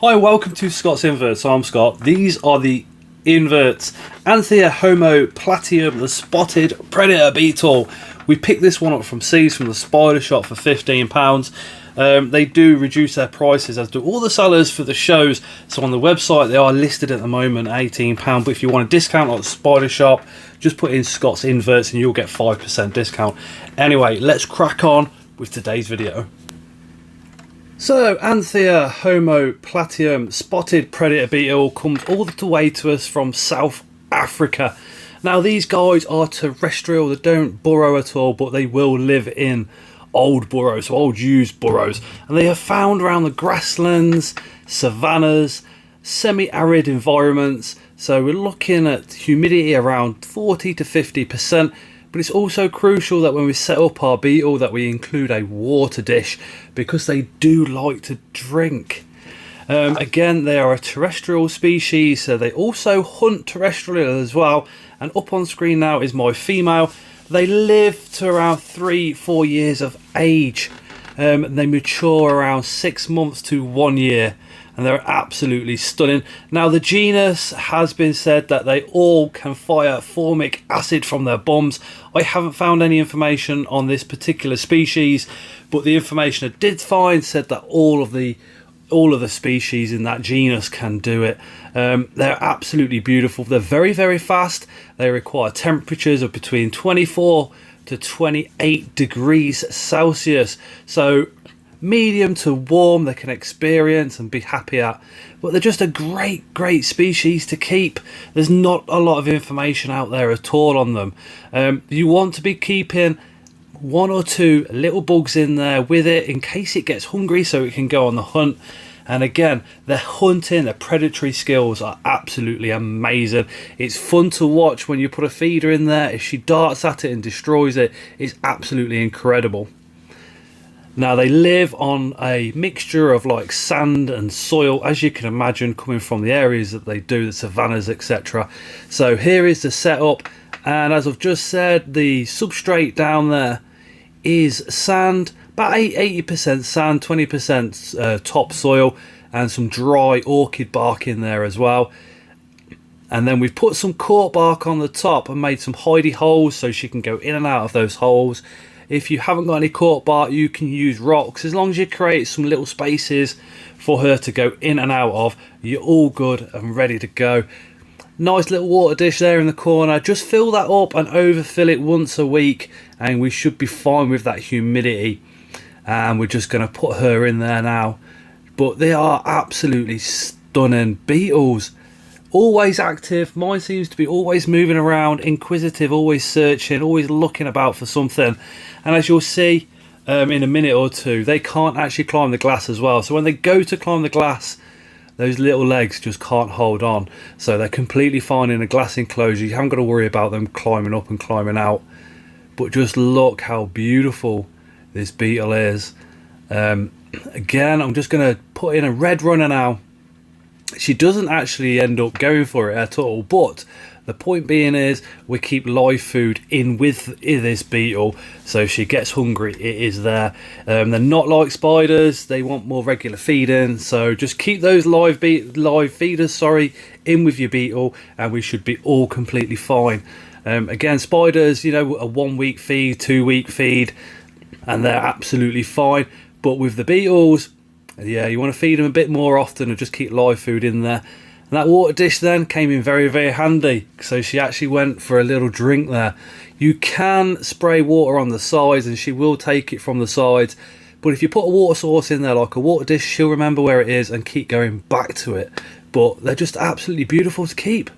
Hi, welcome to Scott's Inverts. I'm Scott. These are the inverts. Anthia homoplatum, the spotted predator beetle. We picked this one up from Seas from the Spider Shop for £15. They do reduce their prices, as do all the sellers for the shows. So on the website they are listed at the moment £18. But if you want a discount at the Spider Shop, just put in Scott's Inverts and you'll get 5% discount. Anyway, let's crack on with today's video. So, Anthia homoplatum spotted predator beetle comes all the way to us from South Africa. Now, these guys are terrestrial, they don't burrow at all, but they will live in old burrows, so old used burrows. And they are found around the grasslands, savannas, semi-arid environments. So we're looking at humidity around 40 to 50%. But it's also crucial that when we set up our beetle that we include a water dish, because they do like to drink. Again, they are a terrestrial species, so they also hunt terrestrial as well. And up on screen now is my female. They live to around 3-4 years of age. They mature around 6 months to 1 year. And they're absolutely stunning. Now, the genus has been said that they all can fire formic acid from their bums. I haven't found any information on this particular species, but the information I did find said that all of the species in that genus can do it. They're absolutely beautiful. They're very, very fast. They require temperatures of between 24 to 28 degrees Celsius. So medium to warm they can experience and be happy at. But they're just a great species to keep. There's not a lot of information out there at all on them. You want to be keeping 1 or 2 little bugs in there with it in case it gets hungry, so it can go on the hunt. And again, their hunting, their predatory skills are absolutely amazing. It's fun to watch when you put a feeder in there. If she darts at it and destroys it, it's absolutely incredible. Now, they live on a mixture of like sand and soil, as you can imagine, coming from the areas that they do, the savannas, etc. So here is the setup, and as I've just said, the substrate down there is sand, about 80% sand, 20% topsoil, and some dry orchid bark in there as well. And then we've put some cork bark on the top and made some hidey holes so she can go in and out of those holes. If you haven't got any cork bark, you can use rocks. As long as you create some little spaces for her to go in and out of, you're all good and ready to go. Nice little water dish there in the corner. Just fill that up and overfill it once a week, and we should be fine with that humidity. And we're just going to put her in there now. But they are absolutely stunning beetles. Always active. Mine seems to be always moving around, inquisitive, always searching, always looking about for something. And as you'll see in a minute or two, they can't actually climb the glass as well. So when they go to climb the glass, those little legs just can't hold on. So they're completely fine in a glass enclosure. You haven't got to worry about them climbing up and climbing out. But just look how beautiful this beetle is. Again, I'm just going to put in a red runner now. She doesn't actually end up going for it at all, but the point being is we keep live food in with this beetle, so if she gets hungry, it is there. They're not like spiders, they want more regular feeding, so just keep those live feeders in with your beetle, and we should be all completely fine. Again, spiders, you know, a 1 week feed, 2 week feed, and they're absolutely fine. But with the beetles, yeah, you want to feed them a bit more often and just keep live food in there. And that water dish then came in very, very handy. So she actually went for a little drink there. You can spray water on the sides and she will take it from the sides. But if you put a water source in there like a water dish, she'll remember where it is and keep going back to it. But they're just absolutely beautiful to keep.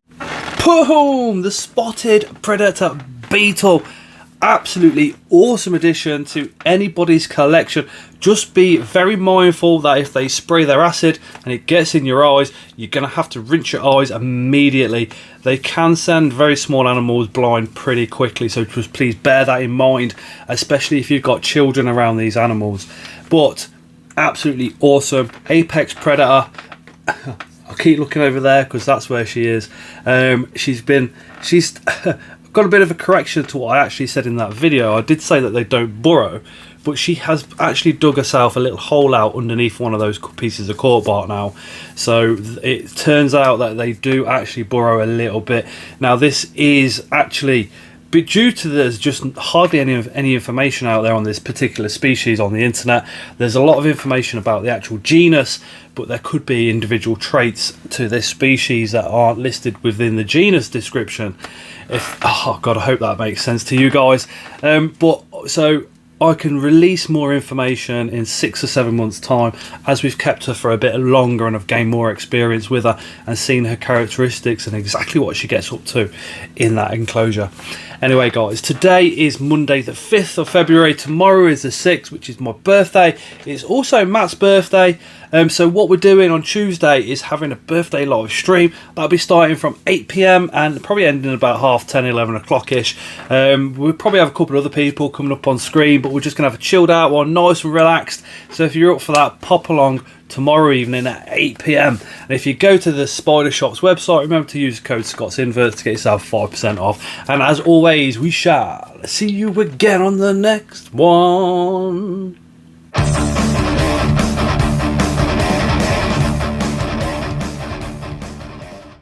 Boom! The spotted predator beetle. Absolutely awesome addition to anybody's collection. Just be very mindful that if they spray their acid and it gets in your eyes, you're going to have to rinse your eyes immediately. They can send very small animals blind pretty quickly, so just please bear that in mind, especially if you've got children around these animals. But absolutely awesome apex predator. I'll keep looking over there because that's where she is. She's got a bit of a correction to what I actually said in that video. I did say that they don't burrow, but she has actually dug herself a little hole out underneath one of those pieces of cork bark now. So it turns out that they do actually burrow a little bit. Now this is actually, but due to there's just hardly any information out there on this particular species on the internet. There's a lot of information about the actual genus, but there could be individual traits to this species that aren't listed within the genus description. Oh god, I hope that makes sense to you guys. But so I can release more information in 6 or 7 months time, as we've kept her for a bit longer and I've gained more experience with her and seen her characteristics and exactly what she gets up to in that enclosure. Anyway guys, today is Monday the 5th of February, tomorrow is the 6th, which is my birthday. It's also Matt's birthday, so what we're doing on Tuesday is having a birthday live stream. That'll be starting from 8 PM and probably ending about 10:30, 11 o'clock ish. We'll probably have a couple of other people coming up on screen, but we're just going to have a chilled out one, nice and relaxed. So if you're up for that, pop along tomorrow evening at 8 PM. And if you go to the Spider Shop's website, remember to use code ScottsInverts to get yourself 5% off. And as always, we shall see you again on the next one.